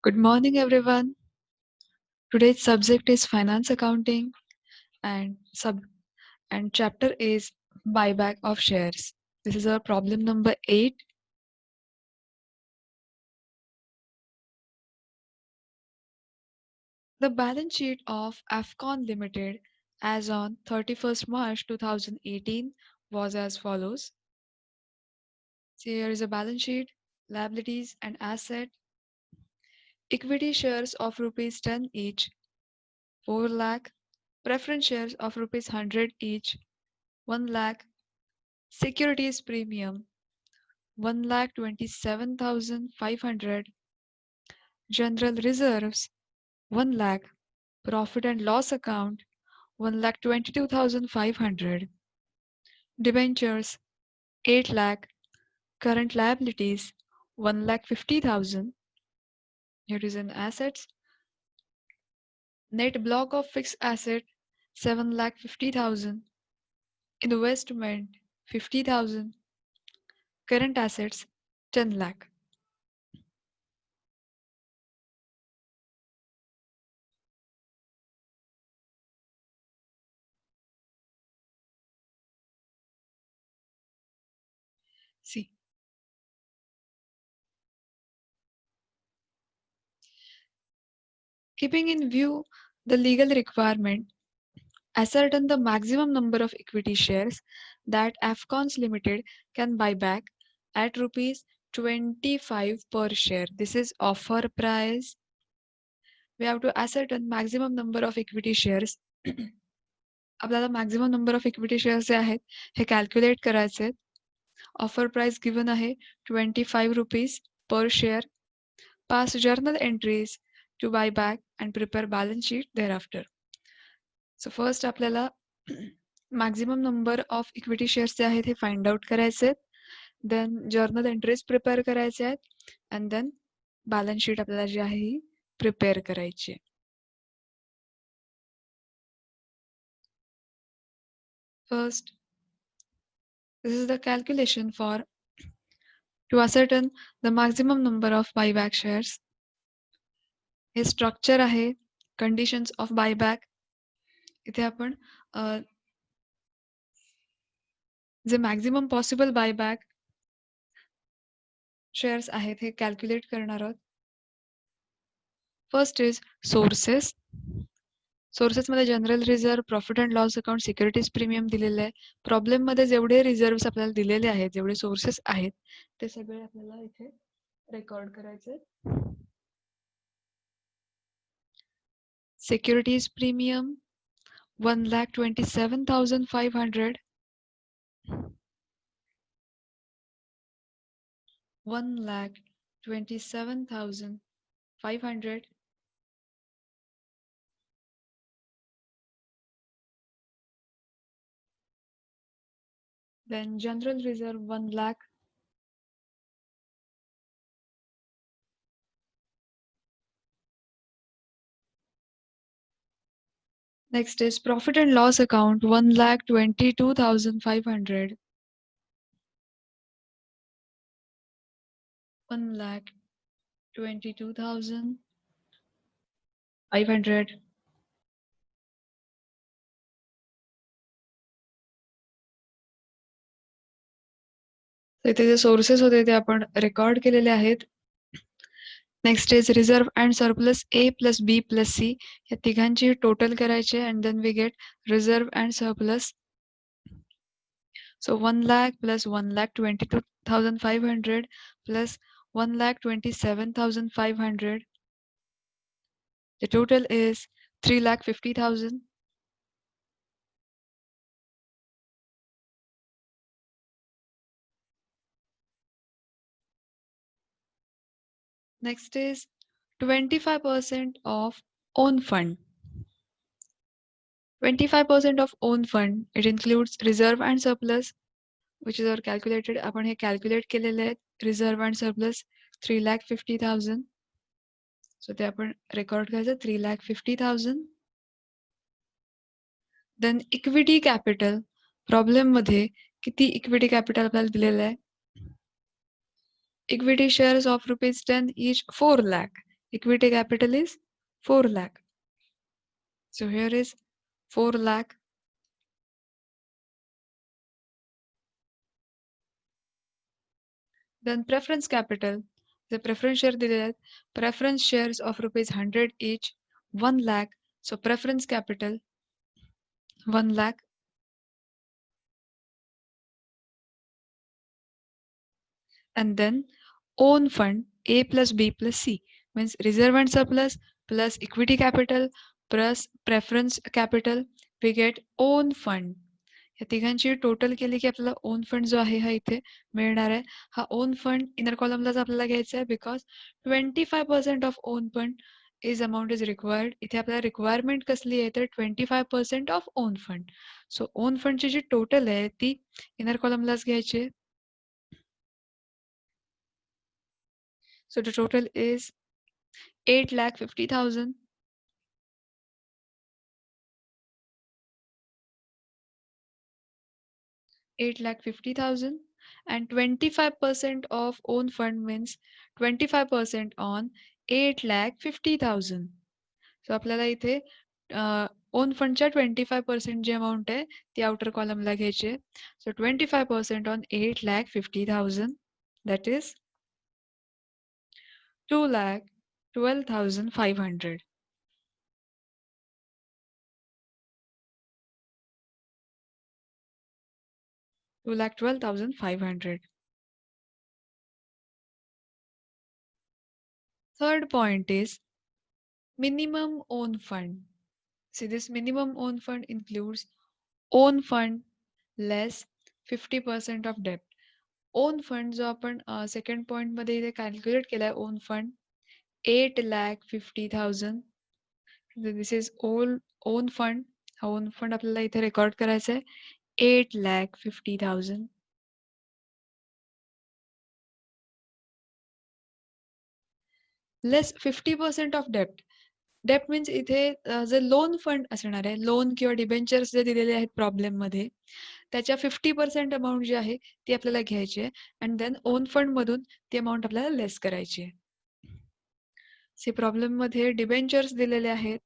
Good morning, everyone. Today's subject is finance accounting, and chapter is buyback of shares. This is our problem number 8. The balance sheet of Afcon Limited as on 31st March 2018 was as follows. So here is a balance sheet, liabilities and asset. Equity shares of rupees 10 each, 4 lakh. Preference shares of rupees 100 each, 1 lakh. Securities premium 1,27,500. General reserves 1 lakh. Profit and loss account 1,22,500. Debentures 8 lakh. Current liabilities 1,50,000. Here is in assets. Net block of fixed asset 7,50,000. Investment 50,000. Current assets 10 lakh. See, keeping in view the legal requirement, ascertain the maximum number of equity shares that Afcons Limited can buy back at rupees 25 per share. This is offer price. We have to ascertain maximum number of equity shares. आपल्याला maximum number of equity shares जे आहेत हे calculate करायचे आहेत. Offer price given आहे 25 rupees per share. Pass journal entries to buy back and prepare balance sheet thereafter. So first आपल्याला maximum number of equity shares जे आहेत हे फाइंड आउट करायचे आहेत. देन जर्नल एंट्रीज प्रिपेअर करायचे आहेत अँड देन बॅलन्स शीट आपल्याला जी आहे ही प्रिपेअर करायची आहे. First, this is the calculation for to ascertain the maximum number of buyback shares. हे स्ट्रक्चर आहे कंडिशन्स ऑफ बायबॅक. इथे आपण जे मॅक्झिमम पॉसिबल बायबॅक शेअर्स आहेत हे कॅल्क्युलेट करणार आहोत. First is sources. सोर्सेसमध्ये general reserve, profit and loss account, securities premium दिलेले आहे. प्रॉब्लेममध्ये जेवढे रिझर्व्ह आपल्याला दिलेले आहेत, जेवढे सोर्सेस आहेत ते सगळे आपल्याला इथे रेकॉर्ड करायचे. Securities premium 1,27,500. 1,27,500. Then general reserve 1 lakh. Next is profit and loss account 1,22,500. 1,22,500. इथे जे सोर्सेस होते ते आपण रेकॉर्ड केलेले आहेत. Next is reserve and surplus A plus B plus C या तिघांची टोटल करायचे and then we get reserve and surplus. So 1 lakh plus 1,22,500 plus 1,27,500. The total is 3,50,000. Next is 25% of own fund. 25% of own fund. It includes reserve and surplus, which is our calculated. आपण हे calculate केलेले आहेत. Reserve and surplus 3,50,000. So ते आपण record करायचं 3,50,000. Then equity capital. Problem मध्ये किती equity capital आपल्याला दिलेलं आहे? Equity shares of rupees 10 each 4 lakh. equity capital is 4 lakh. So here is 4 lakh. Then preference capital. The preference share दिलेले आहेत. Preference shares of rupees 100 each, 1 lakh. So preference capital 1 lakh. And then own fund A plus B plus C means reserve and surplus plus equity capital plus preference capital, we get own fund. या तिघांची total केली की आपल्याला on fund जो आहे हा इथे मिळणार आहे. हा ओन फंड इनर कॉलमलाच आपल्याला घ्यायचा आहे because 25% of on fund is amount is required. इथे आपल्याला रिक्वायरमेंट कसली आहे तर 25% of on fund. So on फंडची जी टोटल आहे ती इनर कॉलमलाच घ्यायची आहे. So the total is 8,50,000. 8,50,000 and 25% of own fund means 25% on 8,50,000. So आपल्याला इथे ओन फंडच्या 25% जी अमाऊंट आहे ती आउटर कॉलमला घ्यायची आहे. So 25% on 8,50,000 that is 2,12,500. 2,12,500. Third point is minimum own fund. See, this minimum own fund includes own fund less 50% of debt. On fund जो आपण second point मध्ये इथे कॅल्क्युलेट केलाय on fund 8,50,000. This is on fund. हा on fund आपल्याला इथे record करायचा आहे 8,50,000. लेस 50% ऑफ डेप्ट. डेप्ट मीन्स इथे जे लोन फंड असणार आहे लोन किंवा डिबेंचर्स जे दिलेले आहेत प्रॉब्लेम मध्ये त्याच्या 50% अमाऊंट जी आहे ती आपल्याला घ्यायची आहे अँड देन ओन फंड मधून ती अमाऊंट आपल्याला लेस करायची आहे. सी प्रॉब्लेम मध्ये डिबेंचर्स दिलेले आहेत.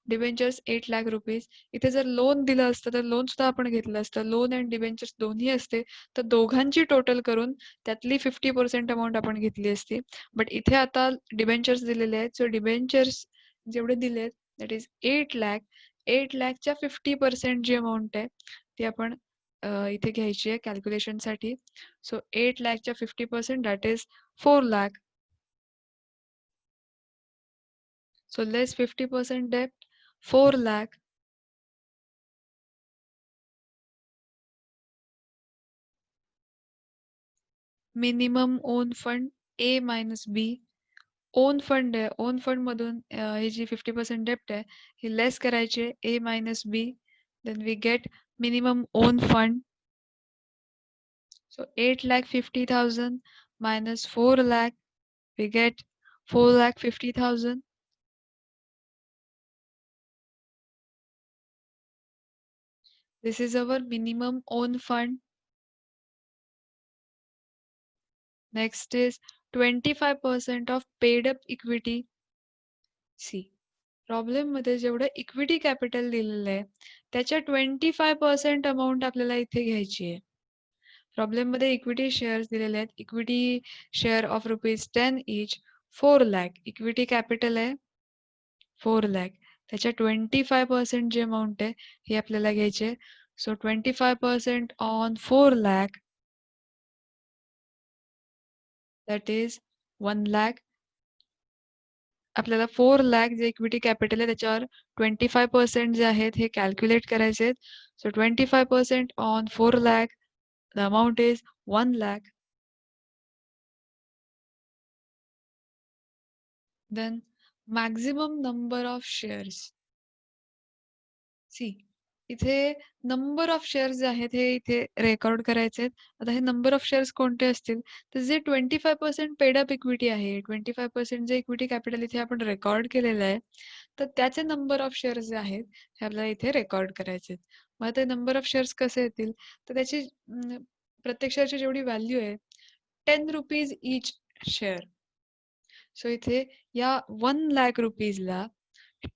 Debentures 8 lakh rupees. इथे जर लोन दिलं असतं तर लोन सुद्धा आपण घेतलं असतं. लोन अँड डिबेंचर्स दोन्ही असते तर दोघांची टोटल करून त्यातली 50% अमाऊंट आपण घेतली असती. बट इथे आता डिबेंचर्स दिलेले आहेत. सो डिबेंचर्स जेवढे दिले आहेत दॅट इज 8 लाख. 8 लाखच्या 50% जी अमाऊंट आहे ती आपण इथे घ्यायची आहे कॅल्क्युलेशन साठी. सो 8 लाखच्या 50% that is 4 lakh. So less 50% debt, 4 lakh. Minimum own fund A minus B. On fund आहे ओन फंड मधून ही जी 50% डेप्ट आहे ही लेस करायची आहे A minus B. Then we get minimum own fund. So 8,50,000 minus 4 lakh, we get 4,50,000. This is our minimum own fund. Next is 25% of paid up equity. C. Problem मध्ये जेवढं equity capital दिलेलं आहे त्याच्या 25% amount आपल्याला इथे घ्यायची आहे. Problem मध्ये इक्विटी शेअर्स दिलेले आहेत. Equity share of ₹10 each 4 lakh. Equity capital आहे 4 लाख. त्याच्या 25% जी अमाऊंट आहे ही आपल्याला घ्यायची आहे. So 25% on 4 lakh that is 1 lakh. आपल्याला 4 लाख जे इक्विटी कॅपिटल आहे त्याच्यावर 25% जे आहेत हे कॅल्क्युलेट करायचे आहेत. So 25% on 4 lakh the amount is 1 lakh. Then maximum number of shares. See इथे नंबर ऑफ शेअर्स जे आहेत हे इथे रेकॉर्ड करायचे आहेत. आता हे नंबर ऑफ शेअर्स कोणते असतील तर जे 25% पेड अप इक्विटी आहे 25% जे इक्विटी कॅपिटल इथे आपण रेकॉर्ड केलेलं आहे तर त्याचे नंबर ऑफ शेअर्स जे आहेत हे आपल्याला इथे रेकॉर्ड करायचे आहेत. मग ते नंबर ऑफ शेअर्स कसे येतील तर त्याची प्रत्येक शेअरची जेवढी व्हॅल्यू आहे 10 रुपीज इच शेअर. सो इथे या 1,00,000 रुपीजला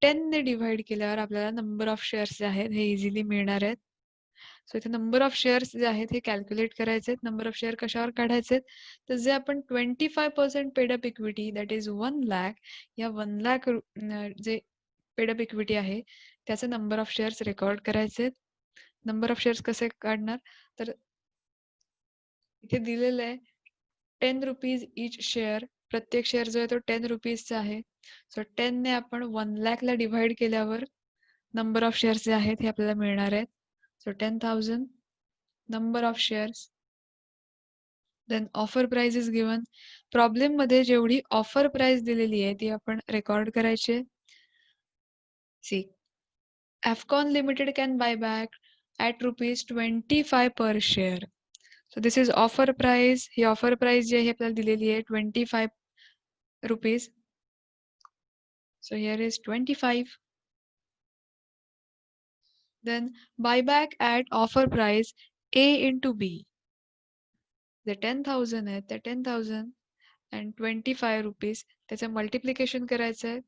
10 ने डिव्हाइड केल्यावर आपल्याला नंबर ऑफ शेअर्स जे आहेत हे इझिली मिळणार आहेत. सो इथे नंबर ऑफ शेअर्स जे आहेत हे कॅल्क्युलेट करायचे आहेत. नंबर ऑफ शेअर कशावर काढायचे आहेत? तर जे आपण 25% paid up equity that is 1,00,000 या 1,00,000 जे पेड अप इक्विटी आहे त्याचे नंबर ऑफ शेअर्स रेकॉर्ड करायचे आहेत. नंबर ऑफ शेअर्स कसे काढणार? तर इथे दिलेलं आहे 10 रुपीज इच शेअर. प्रत्येक शेअर जो आहे तो 10 रुपीजचा आहे. सो 10 ने आपण 1,00,000 ला डिव्हाइड केल्यावर नंबर ऑफ शेअर्स जे आहेत हे आपल्याला मिळणार आहेत. So 10,000 number of shares, then offer price is given. Problem मध्ये जेवढी ऑफर प्राइस दिलेली आहे ती आपण रेकॉर्ड करायची आहे. See Afcon Limited can buy back at rupees 25 per share. So this is offer price. ही ऑफर प्राइस जी आहे आपल्याला दिलेली आहे 25 rupees. So here is 25. Then buyback at offer price A into B. The 10,000 आहे त्या 10,000 and 25 रुपीज त्याचं multiplication करायचं आहे.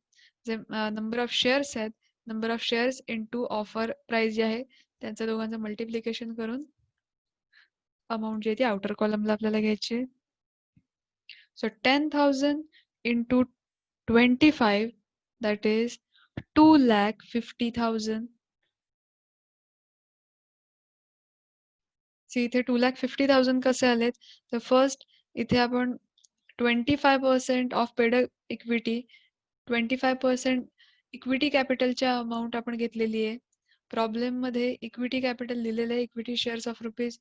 जे नंबर ऑफ शेअर्स आहेत number of shares into offer price जे आहे त्यांचं दोघांचं मल्टिप्लिकेशन करून अमाऊंट जी आहे ती आउटर कॉलमला आपल्याला घ्यायची आहे. So 10,000 into 25 that is 2,50,000. इथे 2,50,000 कसे आलेत? तर फर्स्ट इथे आपण 25% ऑफ पेड इक्विटी 25% इक्विटी कॅपिटलच्या अमाऊंट आपण घेतलेली आहे. प्रॉब्लेम मध्ये इक्विटी कॅपिटल दिलेलं आहे equity shares of rupees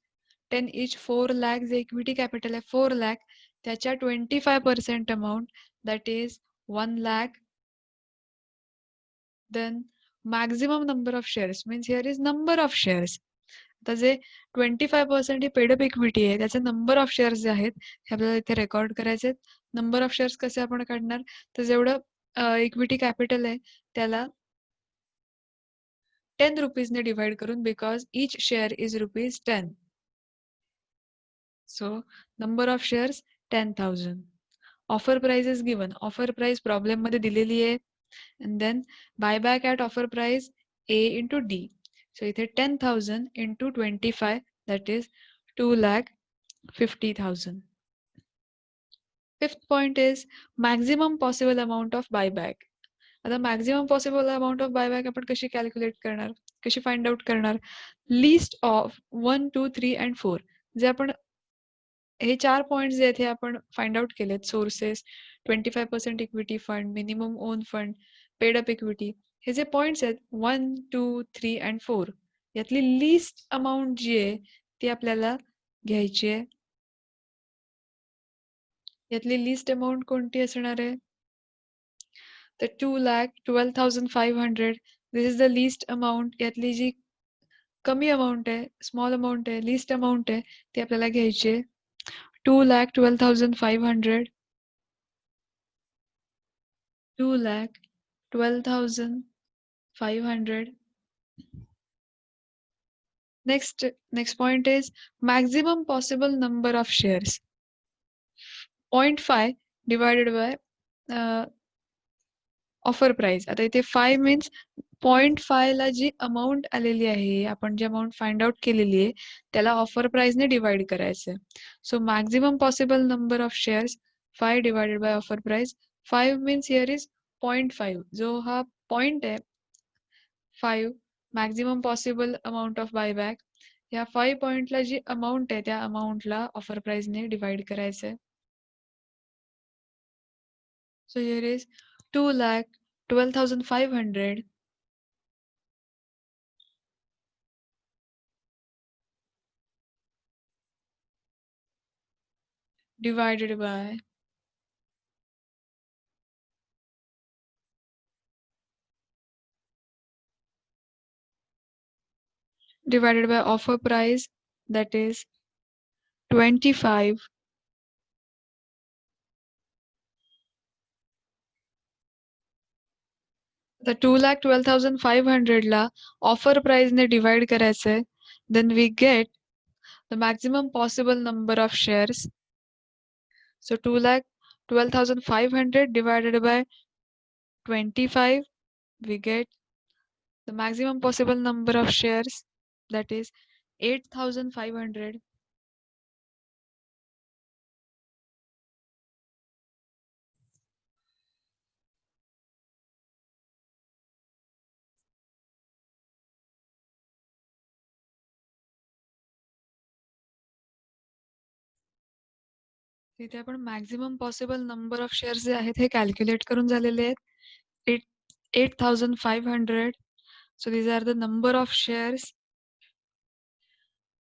10 each 4,00,000 जे इक्विटी कॅपिटल आहे 4,00,000 त्याच्या 25% amount that is 1,00,000. Then maximum number of shares means here is number of shares. आता जे 25% ही पेडअप इक्विटी आहे त्याचे नंबर ऑफ शेअर्स जे आहेत हे आपल्याला इथे रेकॉर्ड करायचे आहेत. नंबर ऑफ शेअर्स कसे आपण काढणार? तर जेवढं इक्विटी कॅपिटल आहे त्याला 10 रुपीजने डिवाइड करून because each share is rupees 10. So number of shares 10,000. Offer price is given. Offer price problem मध्ये दिलेली आहे. And then buyback at offer price A into D. So इथे 10,000 into 25 that is 2,50,000. Fifth point is maximum possible amount of buyback. आता maximum possible amount of buyback आपण कशी calculate करणार? कशी find out करणार? लिस्ट ऑफ 1, 2, 3 and 4 जे आपण हे 4 पॉइंट्स जे आहेत हे आपण फाइंड आउट केलेत. Sources 25% equity fund minimum on fund paid up equity हे जे पॉइंट्स आहेत 1, 2, 3 and 4 यातली लिस्ट अमाऊंट जी आहे ती आपल्याला घ्यायची आहे. यातली लिस्ट अमाऊंट कोणती असणार आहे? तर 2,12,500 दिस इज द लिस्ट अमाऊंट. यातली जी कमी अमाऊंट आहे स्मॉल अमाऊंट आहे लिस्ट अमाऊंट आहे ती आपल्याला घ्यायची आहे. 2,12,500 2,12,500. Next point is maximum possible number of shares. 0.5 divided by offer price. आता इथे 5 मीन्स 0.5 ला जी अमाऊंट आलेली आहे आपण जी अमाऊंट फाइंड आउट केलेली आहे त्याला ऑफर प्राइसने डिवाइड करायचं. So maximum possible number of shares 5 divided by offer price. 5 means here is 0.5 जो हा पॉइंट आहे 5 maximum possible amount of buyback. या 5 पॉइंटला जी अमाऊंट आहे त्या अमाऊंटला ऑफर प्राइसने डिवाइड करायचं आहे. So here is 2,12,500 divided by offer price that is 25 the 2,12,500 ला ऑफर प्राइस ने डिवाइड करायचंय. then we get the maximum possible number of shares. So 12,500 divided by 25, we get the maximum possible number of shares, that is 8,500. इथे आपण maximum possible number of shares जे आहेत हे calculate करून झालेले आहेत. 8,500. So these are the number of shares.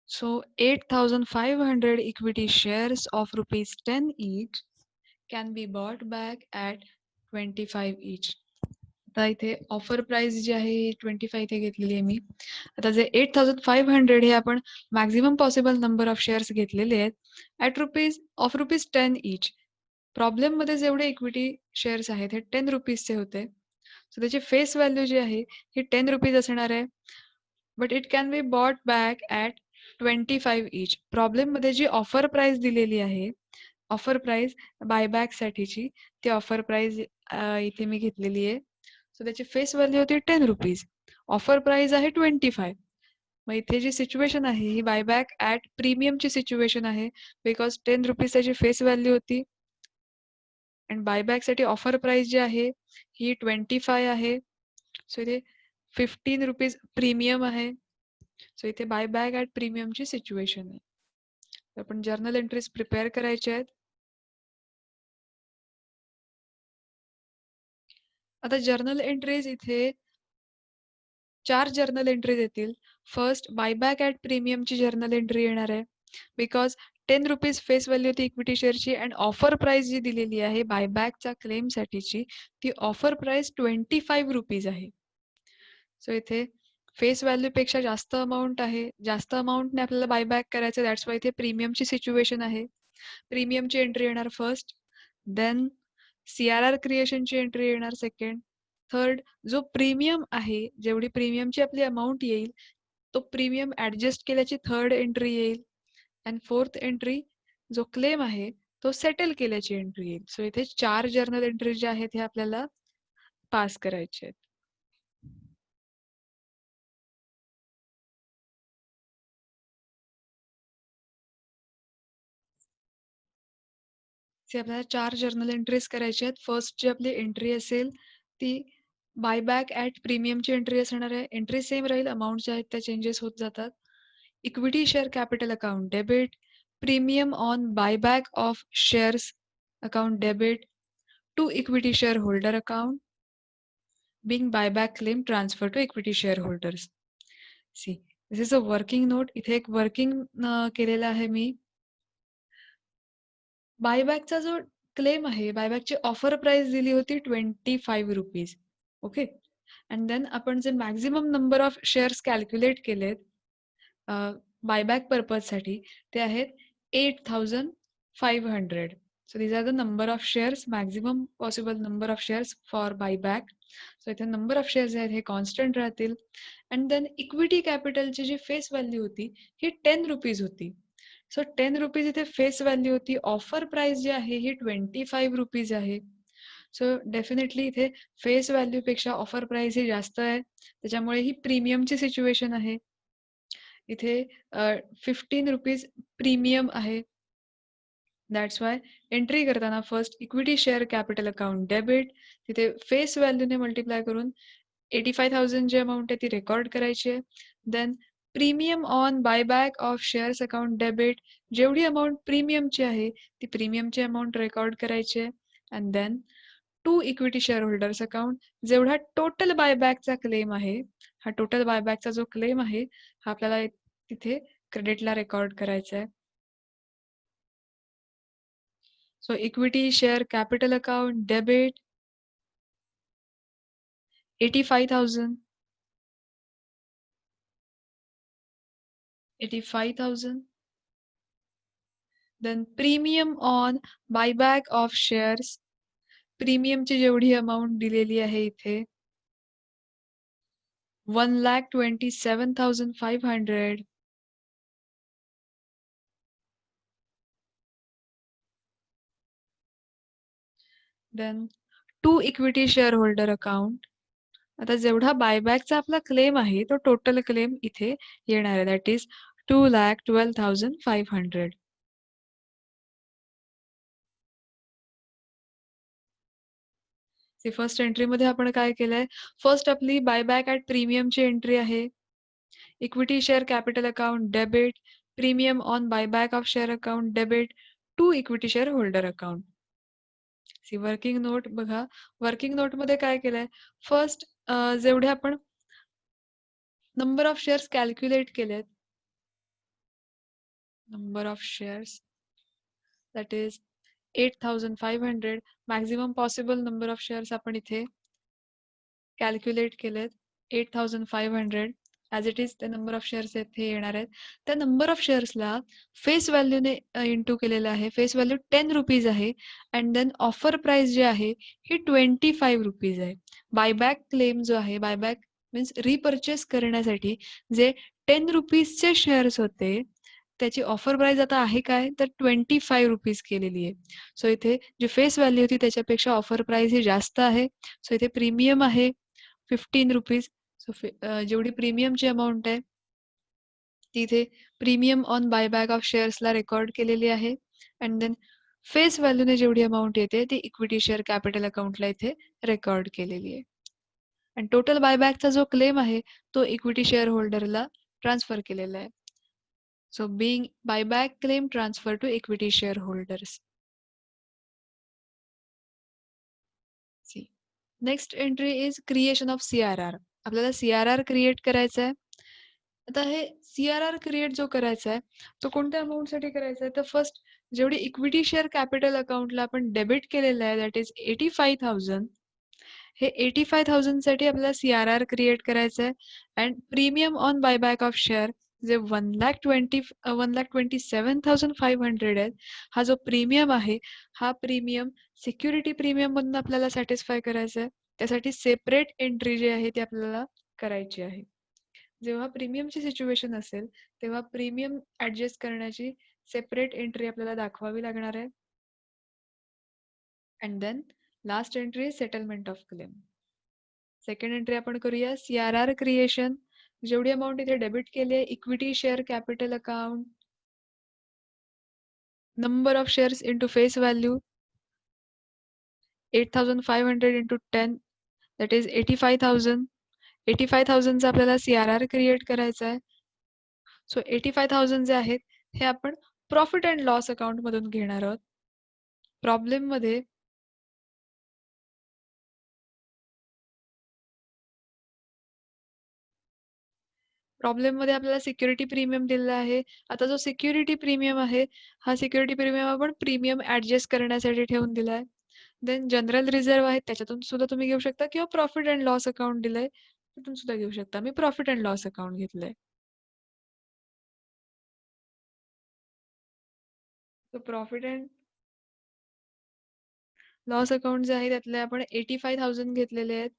So 8,500 equity shares of rupees 10 each can be bought back at 25 each. आता इथे ऑफर प्राइस जी आहे 25 इथे घेतलेली आहे मी. आता जे 8,500 हे आपण maximum possible number of shares घेतलेले आहेत ॲट रुपीज 10 इच. प्रॉब्लेम मध्ये जेवढे इक्विटी शेअर्स आहेत हे 10 रुपीजचे होते. सो त्याची फेस व्हॅल्यू जी आहे ही 10 रुपीज असणार आहे. But it can be bought back at 25 each. Problem मध्ये जी ऑफर प्राइस दिलेली आहे, ऑफर प्राइस बायबॅक साठीची, ती ऑफर प्राइस इथे मी घेतलेली आहे. सो त्याची फेस व्हॅल्यू होती 10 रुपीज. ऑफर प्राइस आहे 25. मग इथे जी सिच्युएशन आहे ही बायबॅक ॲट प्रीमियमची सिच्युएशन आहे, बिकॉज 10 रुपीज त्याची फेस व्हॅल्यू होती अँड बायबॅक साठी ऑफर प्राइस जी आहे ही 25 आहे. सो इथे 15 रुपीज प्रीमियम आहे. सो इथे बायबॅक ॲट प्रीमियमची सिच्युएशन आहे. आपण जर्नल एंट्रीज प्रिपेअर करायचे आहेत. आता जर्नल एंट्रीज इथे 4 जर्नल एंट्रीज येतील. फर्स्ट बायबॅक ॲट प्रीमियमची जर्नल एंट्री येणार आहे, बिकॉज 10 रुपीज फेस व्हॅल्यू होती इक्विटी शेअरची अँड ऑफर प्राइस जी दिलेली आहे बायबॅकच्या क्लेम साठीची, ती ऑफर प्राइस 25 रुपीज आहे. सो इथे फेस व्हॅल्यू पेक्षा जास्त अमाऊंट आहे, जास्त अमाऊंटने आपल्याला बायबॅक करायचं, दॅट्स वाय इथे प्रीमियमची सिच्युएशन आहे. प्रीमियमची एंट्री येणार फर्स्ट, देन CRR क्रिएशनची एंट्री येणार सेकंड, थर्ड जो प्रीमियम आहे, जेवढी प्रीमियमची आपली अमाऊंट येईल तो प्रीमियम ऍडजस्ट केल्याची थर्ड एंट्री येईल, अँड फोर्थ एंट्री जो क्लेम आहे तो सेटल केल्याची एंट्री येईल. सो इथे 4 जर्नल एंट्री जे आहेत हे आपल्याला पास करायचे आहेत. आपल्याला 4 जर्नल एंट्रीज करायचे आहेत. फर्स्ट जी आपली एंट्री असेल ती बायबॅक ॲट प्रीमियमची एंट्री असणार आहे. एंट्री सेम राहील, अमाऊंट ज्या आहेत त्या चेंजेस होत जातात. Equity share capital account debit, premium on buyback of shares account debit to equity share holder account being buyback claim transfer to equity shareholders. See, this is a working note. इथे एक working केलेला आहे मी. बायबॅकचा जो claim आहे, बायबॅकची offer price दिली होती 25 rupees. Okay, and then आपण जे maximum number of shares calculate केलेत बायबॅक पर्पजसाठी ते आहेत 8,500. So these are the number of shares, maximum possible number of shares for buyback. So इथे number of shares आहेत हे कॉन्स्टंट राहतील. अँड देन इक्विटी कॅपिटलची जी फेस व्हॅल्यू होती ही 10 रुपीज होती. सो 10 रुपीज इथे फेस व्हॅल्यू होती. ऑफर प्राइस जी आहे ही 25 रुपीज आहे. सो डेफिनेटली इथे फेस व्हॅल्यू पेक्षा ऑफर प्राइस ही जास्त आहे, त्याच्यामुळे ही प्रीमियमची सिच्युएशन आहे. इथे 15 रुपीज प्रीमियम आहे. दॅट्स वाय एंट्री करताना first equity share capital account debit, तिथे फेस व्हॅल्यूने मल्टिप्लाय करून 85,000 जी अमाऊंट आहे ती रेकॉर्ड करायची आहे. Then premium on buyback of shares account debit, जेवढी अमाऊंट प्रीमियमची आहे ती प्रीमियमची अमाऊंट रेकॉर्ड करायची आहे. And then to equity share holders account, जेवढा टोटल बायबॅकचा क्लेम आहे, हा टोटल बायबॅकचा जो क्लेम आहे हा आपल्याला तिथे क्रेडिटला रेकॉर्ड करायचा आहे. So equity share capital account debit 85,000. 85,000. Then premium on buyback of shares. प्रीमियमची जेवढी अमाऊंट दिलेली आहे इथे 1,27,500. Then to equity share holder account. आता जेवढा बायबॅकचा आपला क्लेम आहे तो टोटल क्लेम इथे येणार आहे, दॅट इज 2,12,500. फर्स्ट एंट्रीमध्ये आपण काय केलंय, फर्स्ट आपली बायबॅक ॲट प्रीमियमची एंट्री आहे. Equity share capital account debit, premium on buyback of share account debit, to equity share holder account. Working note बघा, वर्किंग नोटमध्ये काय केलंय, फर्स्ट जेवढे आपण नंबर ऑफ शेअर्स कॅल्क्युलेट केलेत, number of shares that is 8,500, maximum possible number of shares आपण इथे calculate केलेत 8,500 ॲज इट इज. ते नंबर ऑफ शेअर्स इथे येणार आहेत. त्या नंबर ऑफ शेअर्सला फेस व्हॅल्यूने इंटू केलेलं आहे. फेस व्हॅल्यू 10 रुपीज आहे अँड देन ऑफर प्राइस जी आहे ही 25 रुपीज आहे. बायबॅक क्लेम जो आहे, बायबॅक मीन्स रिपर्चेस करण्यासाठी जे 10 रुपीजचे शेअर्स होते त्याची ऑफर प्राइस आता आहे काय, तर 25 रुपीज केलेली आहे. सो इथे जी फेस व्हॅल्यू होती त्याच्यापेक्षा ऑफर प्राइस ही जास्त आहे. सो इथे प्रीमियम आहे 15 रुपीज. सो जेवढी प्रीमियमची अमाऊंट आहे ती इथे प्रीमियम ऑन बायबॅक ऑफ शेअर्सला रेकॉर्ड केलेली आहे अँड देन फेस व्हॅल्यूने जेवढी अमाऊंट येते ती इक्विटी शेअर कॅपिटल अकाउंटला इथे रेकॉर्ड केलेली आहे. आणि टोटल बायबॅकचा जो क्लेम आहे तो इक्विटी शेअर होल्डरला ट्रान्सफर केलेला आहे. So being buyback claim transfer to equity shareholders. See. Next entry is creation of CRR. आपल्याला CRR क्रिएट करायचा आहे. आता हे CRR क्रिएट जो करायचा आहे तो कोणत्या अमाऊंटसाठी करायचा आहे, तर फर्स्ट जेवढी इक्विटी शेअर कॅपिटल अकाउंटला आपण डेबिट केलेलं आहे दॅट इज 85,000. हे 85,000 साठी आपल्याला CRR क्रिएट करायचं आहे and premium on buyback of share जे 1,27,500 आहे, हा जो प्रीमियम आहे हा प्रीमियम सिक्युरिटी प्रीमियम मधून आपल्याला सॅटिस्फाय करायचा आहे. त्यासाठी सेपरेट एंट्री जी आहे ती आपल्याला करायची आहे. जेव्हा प्रीमियमची सिच्युएशन असेल तेव्हा प्रीमियम ऍडजस्ट करण्याची सेपरेट एंट्री आपल्याला दाखवावी लागणार आहे. And then last entry settlement of claim. Second entry आपण करूया CRR क्रिएशन. जेवढी अमाऊंट इथे डेबिट केली आहे equity share capital account, number of shares into face value 8,500 into 10 that is 85,000. 85,000 चा आपल्याला CRR क्रिएट करायचा आहे. सो 85,000 जे आहेत हे आपण प्रॉफिट अँड लॉस अकाउंट मधून घेणार आहोत. प्रॉब्लेम मध्ये आपल्याला सिक्युरिटी प्रीमियम दिलेला आहे. आता जो सिक्युरिटी प्रीमियम आहे हा सिक्युरिटी प्रीमियम आपण प्रीमियम ऍडजस्ट करण्यासाठी ठेवून दिलाय. देन जनरल रिझर्व्ह आहे त्याच्यातून सुद्धा तुम्ही घेऊ शकता किंवा प्रॉफिट अँड लॉस अकाउंट दिलंय त्यातून सुद्धा घेऊ शकता. मी प्रॉफिट अँड लॉस अकाउंट घेतलंय. प्रॉफिट अँड लॉस अकाउंट जे आहे त्यातले आपण 85,000 घेतलेले आहेत.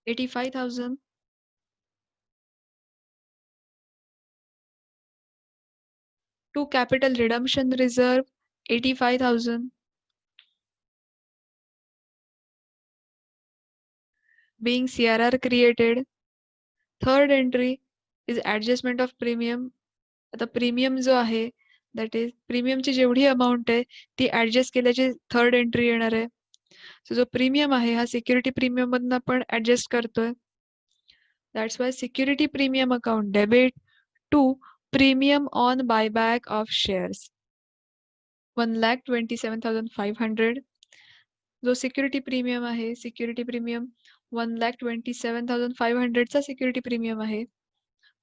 85,000 to capital redemption reserve 85,000 being CRR created. Third entry is adjustment of premium. आता प्रीमियम जो आहे दॅट इज प्रीमियमची जेवढी अमाऊंट आहे ती ऍडजस्ट केल्याची थर्ड एंट्री येणार आहे. सो जो प्रीमियम आहे हा सिक्युरिटी प्रीमियम मधून आपण ऍडजस्ट करतोय. That's why security premium account debit to premium on buyback of shares 1,27,500. जो सिक्युरिटी प्रीमियम आहे सिक्युरिटी प्रीमियम 1,27,500 चा सिक्युरिटी प्रीमियम आहे.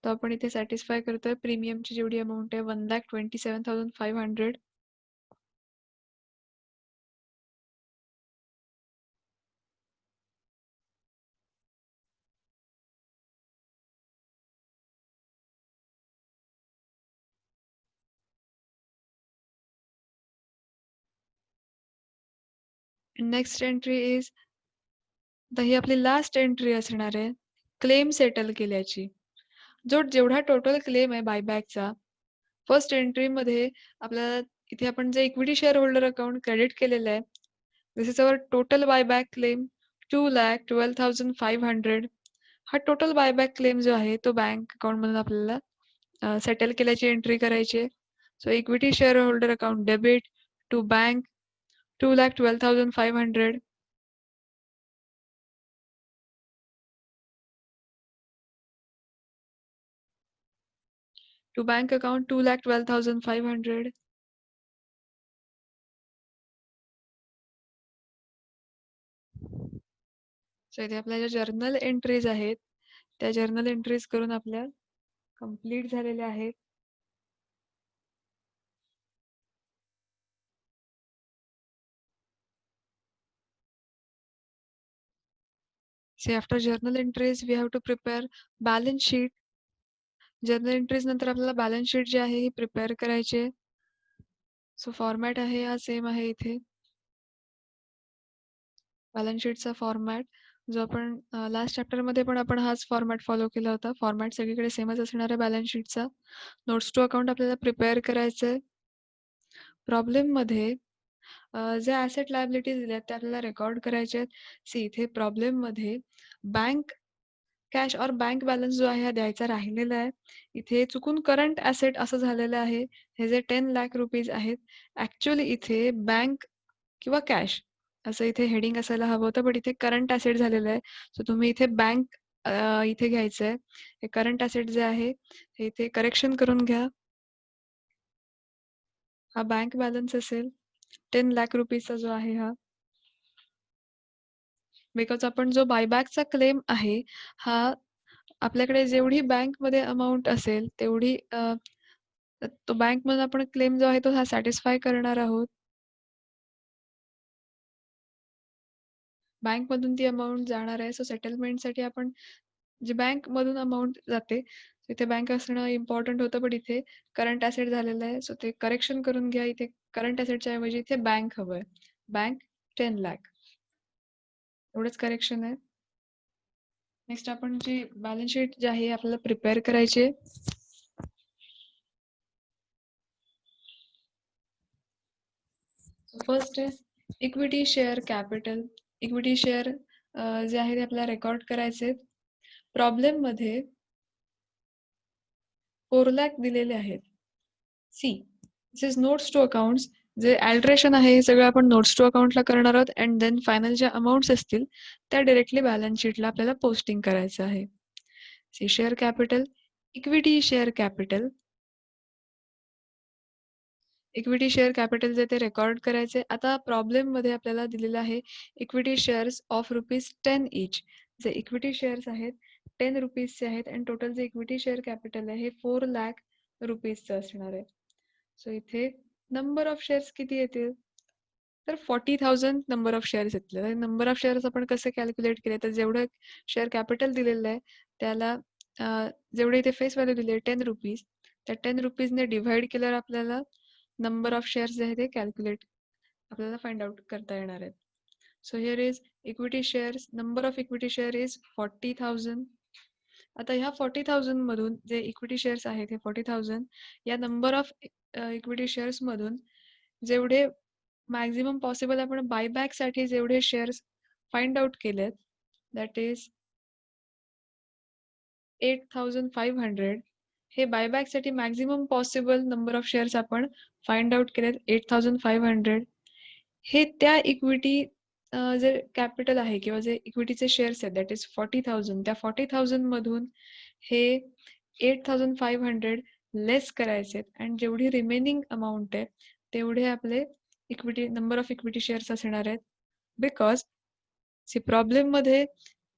तो आपण इथे सॅटिस्फाय करतोय. प्रीमियमची जेवढी अमाऊंट आहे 1,27,500. नेक्स्ट एंट्री इज ही आपली लास्ट एंट्री असणार आहे क्लेम सेटल केल्याची. जो जेवढा टोटल क्लेम आहे बायबॅकचा फर्स्ट एंट्रीमध्ये आपल्याला इथे आपण जे equity share holder account credit केलेलं आहे, this is our total buyback claim 2,12,500. हा टोटल बायबॅक क्लेम जो आहे तो बँक अकाउंटमधून आपल्याला सेटल केल्याची एंट्री करायची आहे. So equity share holder account debit to bank 2,12,500. To bank account 2,12,500. सो इथे आपल्या ज्या जर्नल एंट्रीज आहेत त्या जर्नल एंट्रीज करून आपल्या कंप्लीट झालेल्या आहेत. So after journal entries we have to prepare balance sheet. Journal entries नंतर आपल्याला बॅलन्स शीट जी आहे ही प्रिपेअर करायची आहे. सो फॉर्मॅट आहे हा सेम आहे इथे. बॅलन्स शीटचा फॉर्मॅट जो आपण लास्ट चॅप्टरमध्ये पण आपण हाच फॉर्मॅट फॉलो केला होता. फॉर्मॅट सगळीकडे सेमच असणार आहे बॅलन्स शीटचा. नोट्स टू अकाउंट आपल्याला प्रिपेअर करायचं आहे. प्रॉब्लेममध्ये जे ॲसेट लायबिलिटीज दिल्यात त्या आपल्याला रेकॉर्ड करायचे आहेत. सी इथे प्रॉब्लेममध्ये बँक कॅश और बँक बॅलन्स जो आहे हा द्यायचा राहिलेला आहे. इथे चुकून करंट ॲसेट असं झालेलं आहे. हे जे 10 लाख रुपीज आहेत, ॲक्चुअली इथे बँक किंवा कॅश असं इथे हेडिंग असायला हवं होतं, बट इथे करंट ॲसेट झालेलं आहे. सो तुम्ही इथे बँक इथे घ्यायचं आहे. हे करंट ॲसेट जे आहे हे इथे करेक्शन करून घ्या. हा बँक बॅलन्स असेल 10 लाख रुपीजचा जो आहे हा. बिकॉज आपण जो बायबॅकचा क्लेम आहे हा आपल्याकडे जेवढी बँकमध्ये अमाउंट असेल तेवढी तो बँकमधून आपण क्लेम जो आहे तो हा सॅटिस्फाय करणार आहोत. बँकमधून ती अमाउंट जाणार आहे. सो सेटलमेंटसाठी आपण जी बँकमधून अमाउंट जाते तिथे बँक असणं इम्पॉर्टंट होतं, पण इथे करंट ॲसेट झालेलं आहे. सो ते करेक्शन करून घ्या. इथे करंट ॲसेटच्या ऐवजी इथे बँक हवंय. बँक 10 लाख एवढंच करेक्शन आहे. नेक्स्ट आपण जी बॅलन्स शीट जी आहे आपल्याला प्रिपेअर करायची आहे. First is equity share capital. Equity share जे आहे ते आपल्याला रेकॉर्ड करायचे आहेत. प्रॉब्लेममध्ये 4 लाख दिलेले आहेत. See this is notes to accounts. जे अल्ट्रेशन आहे हे सगळं आपण नोट्स टू अकाउंटला करणार आहोत अँड देन फायनल ज्या अमाऊंट्स असतील त्या डिरेक्टली बॅलन्स शीटला आपल्याला पोस्टिंग करायचं आहे. See share capital, equity share capital. Equity share capital जे ते रेकॉर्ड करायचे. आता प्रॉब्लेममध्ये आपल्याला दिलेलं आहे इक्विटी शेअर्स ऑफ ₹10 ईच. जे इक्विटी शेअर्स आहेत 10 रुपीजचे आहेत आणि टोटल जे इक्विटी शेअर कॅपिटल आहे हे 4 लाख रुपीजचं असणार आहे. सो इथे नंबर ऑफ शेअर्स किती येतील तर 40,000 नंबर ऑफ शेअर्स येतील. नंबर ऑफ शेअर्स आपण कसे कॅल्क्युलेट केले तर जेवढं शेअर कॅपिटल दिलेलं आहे त्याला जेवढे इथे फेस व्हॅल्यू दिली आहे 10 रुपीज, त्या 10 रुपीजने डिव्हाइड केल्यावर आपल्याला नंबर ऑफ शेअर्स जे आहे ते कॅल्क्युलेट आपल्याला फाइंड आउट करता येणार आहेत. So here is equity shares, number of equity share is 40,000. आता ह्या 40,000 मधून जे इक्विटी शेअर्स आहेत हे 40,000 या नंबर ऑफ इक्विटी शेअर्स मधून जेवढे मॅक्झिमम पॉसिबल आपण बायबॅकसाठी जेवढे शेअर्स फाइंड आउट केलेत दॅट इज 8,500. हे बायबॅकसाठी maximum possible number of shares आपण फाइंड आउट केलेत 8,500. हे त्या इक्विटी जे कॅपिटल आहे किंवा जे इक्विटीचे शेअर्स आहेत दॅट इज 40,000, त्या 40,000 मधून हे 8,500 लेस करायचे आणि जेवढी रिमेनिंग अमाऊंट आहे तेवढे आपले equity number of equity shares असणार आहेत. बिकॉज सी प्रॉब्लेममध्ये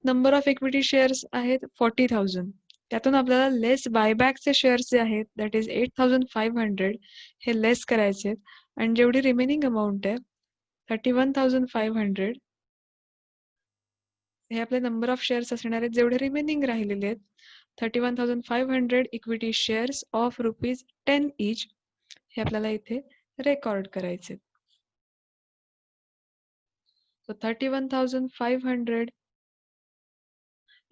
नंबर ऑफ इक्विटी शेअर्स आहेत 40,000. त्यातून आपल्याला लेस बायबॅकचे शेअर्स जे आहेत दॅट इज 8,500 हे लेस करायचे आहेत आणि जेवढी रिमेनिंग अमाऊंट आहे 31,500 हे आपले नंबर ऑफ शेअर्स असणार आहेत जेवढे रिमेनिंग राहिलेले आहेत. 31,500 इक्विटी शेअर्स ऑफ ₹10 ईच हे आपल्याला इथे रेकॉर्ड करायचे. So 31,500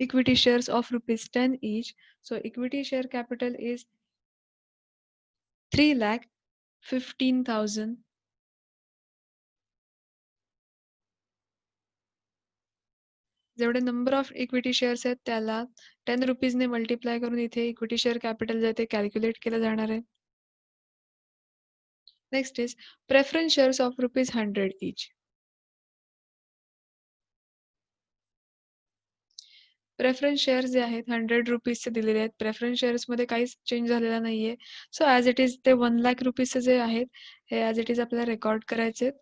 equity shares of ₹10 each. So equity share capital is 3 lakh 15,000. जेवढे नंबर ऑफ इक्विटी शेअर्स आहेत त्याला 10 रुपीजने मल्टिप्लाय करून इथे इक्विटी शेअर कॅपिटल जे आहे ते कॅल्क्युलेट केलं जाणार आहे. Next is preference shares of ₹100 each. Preference shares जे आहेत 100 रुपीजचे दिलेले आहेत. प्रेफरन्स शेअर्समध्ये काहीच चेंज झालेला नाहीये. सो ॲज इट इज ते 1,00,000 रुपीजचे जे आहेत हे ॲज इट इज आपल्याला रेकॉर्ड करायचे आहेत.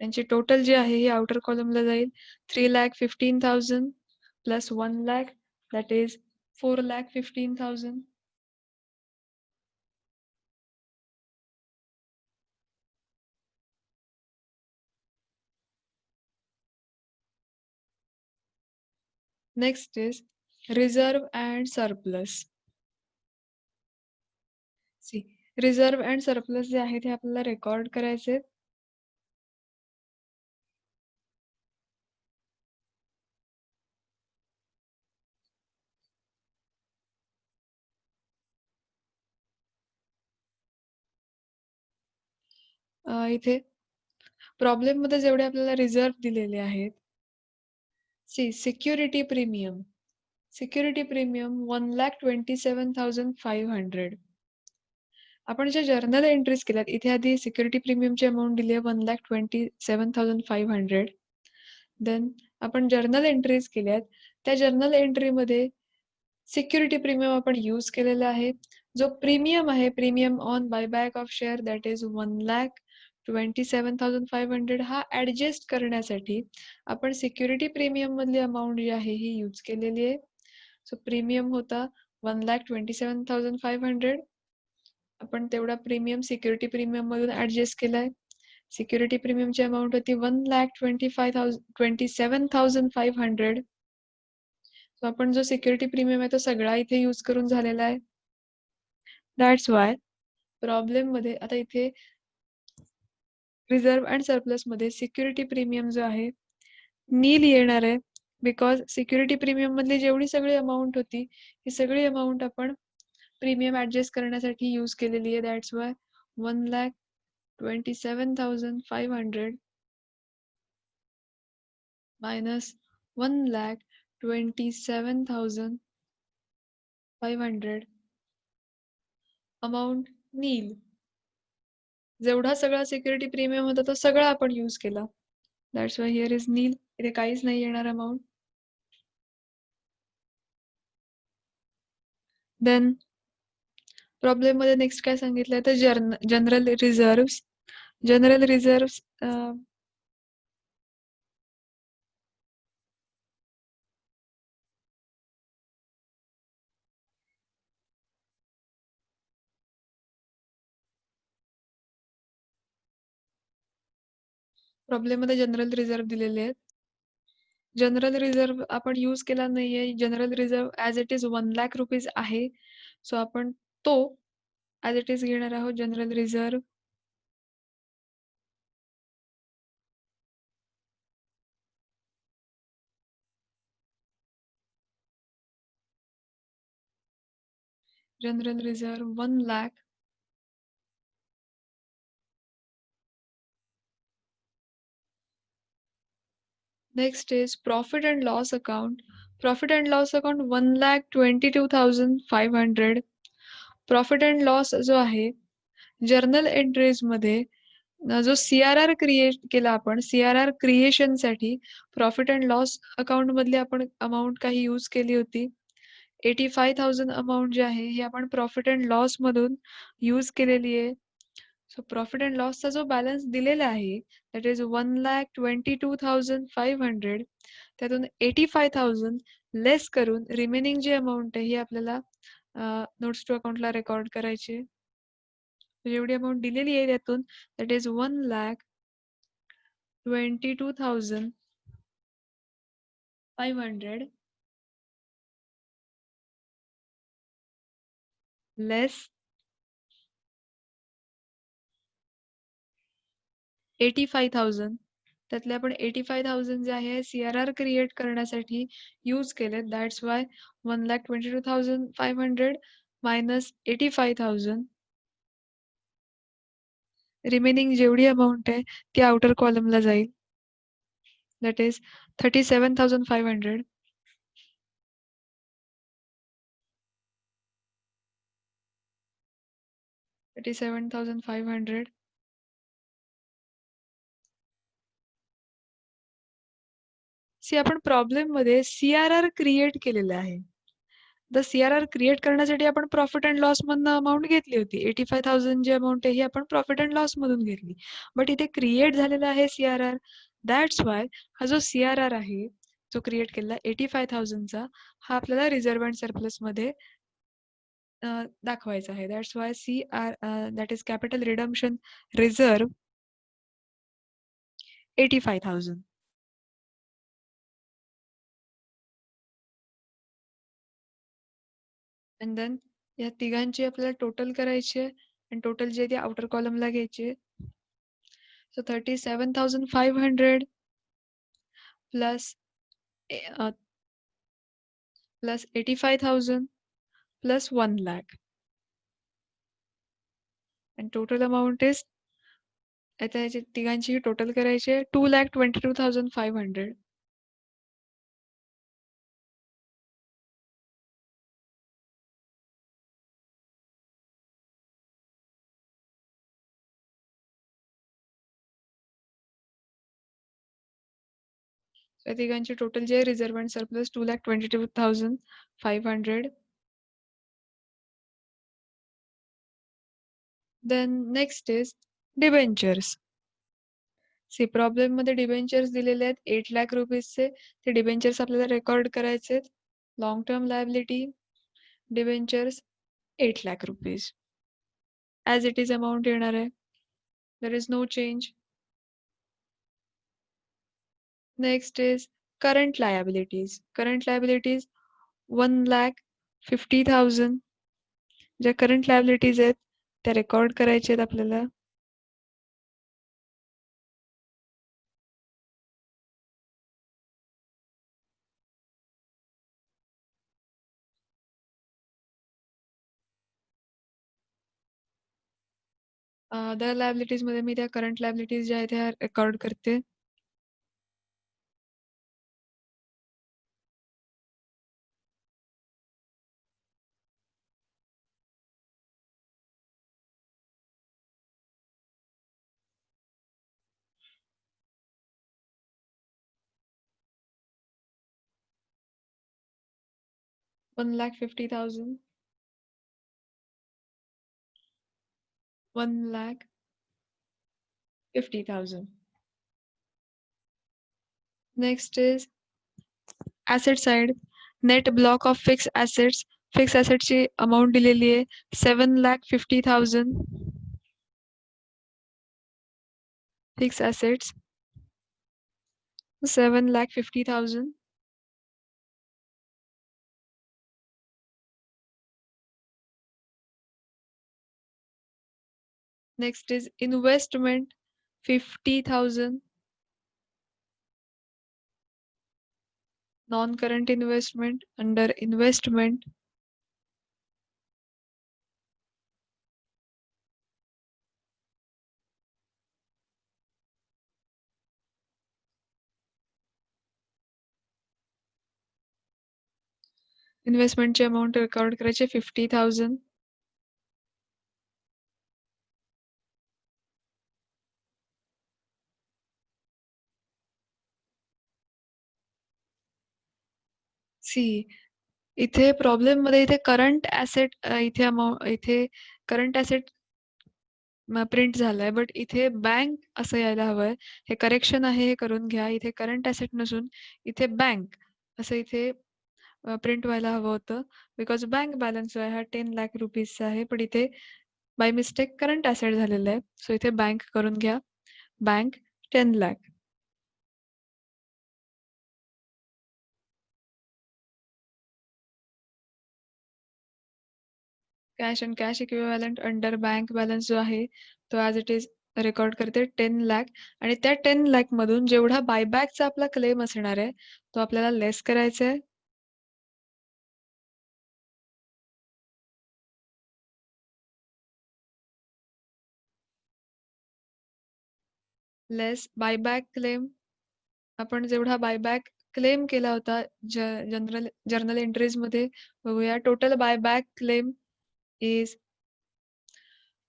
त्यांची टोटल जी आहे ही आउटर कॉलमला जाईल. 3,15,000 plus 1,00,000 that is 4,15,000. Next is reserve and surplus. See reserve and surplus जे आहेत हे आपल्याला रेकॉर्ड करायचे आहेत. इथे प्रॉब्लेममध्ये जेवढे आपल्याला रिझर्व्ह दिलेले आहेत. See security premium. Security premium 1,27,500. आपण ज्या जर्नल एंट्रीज केल्यात इथे आधी सिक्युरिटी प्रीमियमची अमाऊंट दिली आहे 1,27,500. देन आपण जर्नल एंट्रीज केल्यात त्या जर्नल एंट्रीमध्ये सिक्युरिटी प्रीमियम आपण यूज केलेला आहे. जो प्रीमियम आहे premium on buyback of share that is 1,27,500 हा ऍडजस्ट करण्यासाठी आपण सिक्युरिटी प्रीमियम मधली अमाऊंट जी आहे ही यूज केलेली आहे. सो प्रीमियम होता 1,27,500. आपण तेवढा प्रीमियम सिक्युरिटी प्रीमियम मधून ऍडजस्ट केलाय. सिक्युरिटी प्रीमियमची अमाऊंट होती 1,27,500. सो आपण जो सिक्युरिटी प्रीमियम आहे तो सगळा इथे यूज करून झालेला आहे. दॅट्स वाय प्रॉब्लेम मध्ये आता इथे रिझर्व्ह अँड सरप्लस मध्ये सिक्युरिटी प्रीमियम जो आहे नील येणार आहे. बिकॉज सिक्युरिटी प्रीमियम मधली जेवढी सगळी अमाऊंट होती ही सगळी अमाऊंट आपण प्रीमियम ऍडजस्ट करण्यासाठी यूज केलेली आहे. दॅट्स वाय 1,27,500 minus 1,27,500 अमाऊंट नील. जेवढा सगळा सिक्युरिटी प्रीमियम होता तो सगळा आपण यूज केला. दॅट्स वाय हिअर इज नील. इथे काहीच नाही येणार अमाऊंट. देन प्रॉब्लेम मध्ये नेक्स्ट काय सांगितलंय तर general reserve. General reserve problem मध्ये जनरल रिझर्व्ह दिलेले आहेत. जनरल रिझर्व्ह आपण यूज केला नाहीये. General reserve as it is 1,00,000 rupees आहे. सो आपण तो ॲज इट इज घेणार आहोत. General reserve general reserve 1,00,000. Next is profit and loss account. Profit and loss account 1,22,500. Profit and loss जो आहे जर्नल एंट्रीज मध्ये जो CRR क्रिएट केला आपण CRR क्रिएशनसाठी प्रॉफिट अँड लॉस अकाउंट मधली आपण अमाऊंट काही यूज केली होती. 85,000 अमाऊंट जी आहे ही आपण प्रॉफिट अँड लॉस मधून यूज केलेली आहे. सो प्रॉफिट अँड लॉसचा जो बॅलन्स दिलेला आहे दॅट इज 1,22,500. त्यातून 85,000 लेस करून रिमेनिंग जी अमाऊंट आहे ही आपल्याला नोट्स टू अकाउंटला रेकॉर्ड करायची आहे. जेवढी अमाऊंट दिलेली आहे त्यातून दॅट इज 1,22,500 लेस 85,000. त्यातले आपण 85,000 जे आहे CRR क्रिएट करण्यासाठी यूज केले. दॅट्स वाय 1,22,500 मायनस 85,000 रिमेनिंग जेवढी अमाउंट आहे ती आउटर कॉलमला जाईल. That is 37,500. 37,500 सी आपण प्रॉब्लेममध्ये CRR क्रिएट केलेलं आहे. CRR क्रिएट करण्यासाठी आपण प्रॉफिट अँड लॉस मधनं अमाउंट घेतली होती. 85,000 जी अमाउंट आहे ही आपण प्रॉफिट अँड लॉस मधून घेतली. बट इथे क्रिएट झालेला आहे CRR. दॅट्स वाय हा जो CRR आहे जो क्रिएट केलेला 85,000 चा हा आपल्याला रिझर्व्ह अँड सरप्लस मध्ये दाखवायचा आहे. That's why that is capital redemption reserve 85,000. And then या तिघांची आपल्याला टोटल करायची आहे आणि टोटल जे ते आउटर कॉलमला घ्यायचे. So 37,500 plus plus 85,000 plus 1 lakh. And total amount is आता याची तिघांची टोटल करायची आहे 2,22,500. या तिघांची टोटल जे reserve and surplus 2,22,500. Then next is debentures. See problem मध्ये डिबेंचर्स दिलेले आहेत 8 लाख रुपीजचे. ते डिबेंचर्स आपल्याला रेकॉर्ड करायचे आहेत. Long term liability debentures 8 lakh rupees as it is amount येणार आहे. There is no change. Next is current liabilities. Current liabilities 1,50,000 ज्या करंट लायबिलिटीज आहेत त्या रेकॉर्ड करायच्या आहेत आपल्याला. अदर लायबिलिटीज मध्ये मी त्या करंट लायबिलिटीज ज्या आहेत त्या रेकॉर्ड करते. $1,50,000, 1,50,000. Next is asset side. Net block of fixed assets. Fixed assets ची अमाउंट दिलेली आहे 7,50,000. Fixed assets 7,50,000. Next is investment 50,000. Non-current investment under investment. इन्व्हेस्टमेंटची अमाउंट रेकॉर्ड करायची 50,000. सी इथे प्रॉब्लेम मध्ये इथे करंट ऍसेट इथे करंट ऍसेट प्रिंट झालाय बट इथे बँक असं यायला हवंय. हे करेक्शन आहे, हे करून घ्या. इथे करंट ऍसेट नसून इथे बँक असं इथे प्रिंट व्हायला हवं होतं. बिकॉज बँक बॅलन्स जो आहे हा 10 लाख रुपीजचा आहे पण इथे बाय मिस्टेक करंट ऍसेट झालेला आहे. सो इथे बँक करून घ्या. Bank 10 lakh. Cash and cash equivalent under bank balance जो आहे तो ॲज इट इज रेकॉर्ड करते 10 लाख आणि त्या 10 लाख मधून जेवढा बायबॅकचा आपला क्लेम असणार आहे, तो आपल्याला लेस करायचा आहे. लेस बायबॅक क्लेम. आपण जेवढा बायबॅक क्लेम केला होता जर्नल एंट्रीजमध्ये बघूया. टोटल बायबॅक क्लेम इज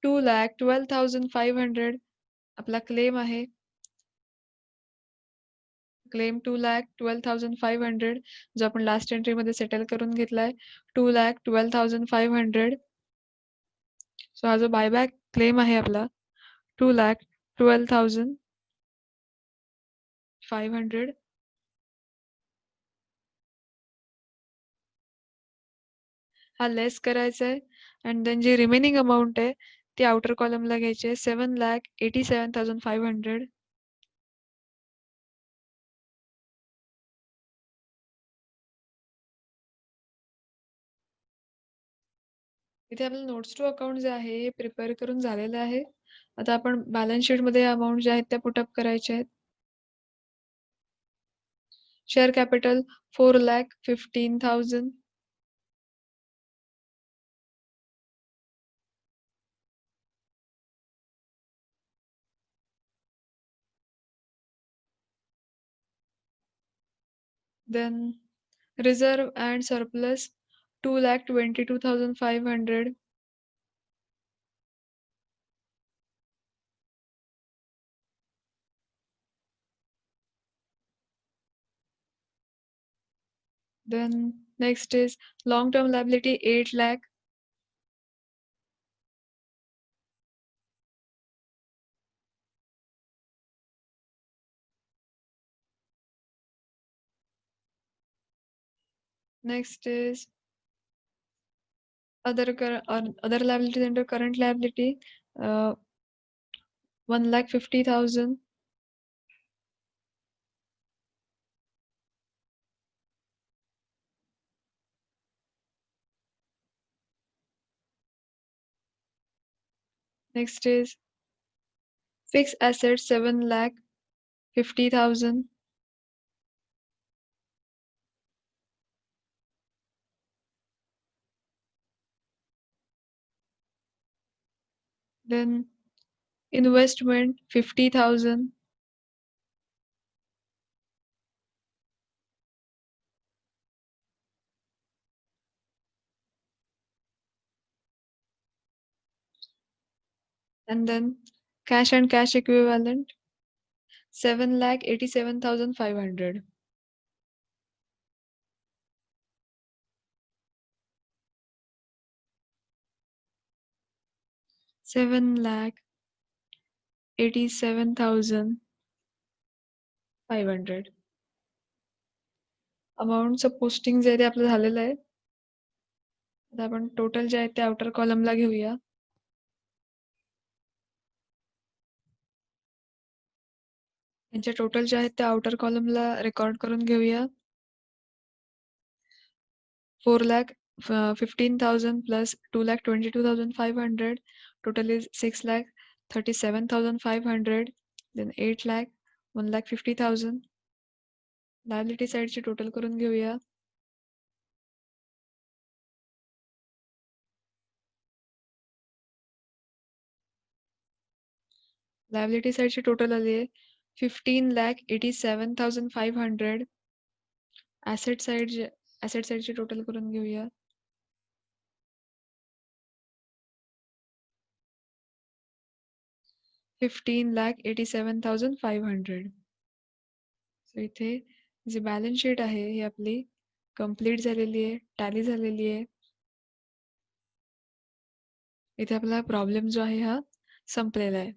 2,12,500 आपला क्लेम आहे. क्लेम 2,12,500 जो आपण लास्ट एंट्रीमध्ये सेटल करून घेतलाय 2,12,500. सो हा जो बायबॅक क्लेम आहे आपला 2,12,500 हा लेस करायचा आहे अँड देन जी रिमेनिंग अमाऊंट आहे ती आउटर कॉलमला घ्यायची आहे 7,87,500. इथे आपलं नोट्स टू अकाउंट जे आहे हे प्रिपेअर करून झालेलं आहे. आता आपण बॅलन्स शीटमध्ये अमाउंट ज्या आहेत त्या पुटअप करायच्या आहेत. Share capital 4,15,000. Then reserve and surplus 2,22,500. Then next is long-term liability 8 lakh. Next is other liabilities under current liability 1,50,000. Next is fixed assets 7,50,000. Then investment 50,000. And then cash and cash equivalent 7,87,500. 7,87,500 अमाऊंटचं posting जे आहे ते आपलं झालेलं आहे. आता आपण total जे आहे ते आउटर कॉलमला घेऊया. यांच्या टोटल जे आहेत त्या आउटर कॉलमला रेकॉर्ड करून घेऊया. 4,15,000 plus 2,22,500. Total is 6,37,500. Then 8 lakh, 1,50,000. Liability साईडची total करून घेऊया. लायबिलिटी साईडची टोटल आली आहे 15,87,500. ऍसेट साईडची टोटल करून घेऊया. 15,87,500. सो इथे जी बॅलन्स शीट आहे ही आपली कंप्लीट झालेली आहे, टॅली झालेली आहे. इथे आपला प्रॉब्लेम जो आहे हा संपलेला आहे.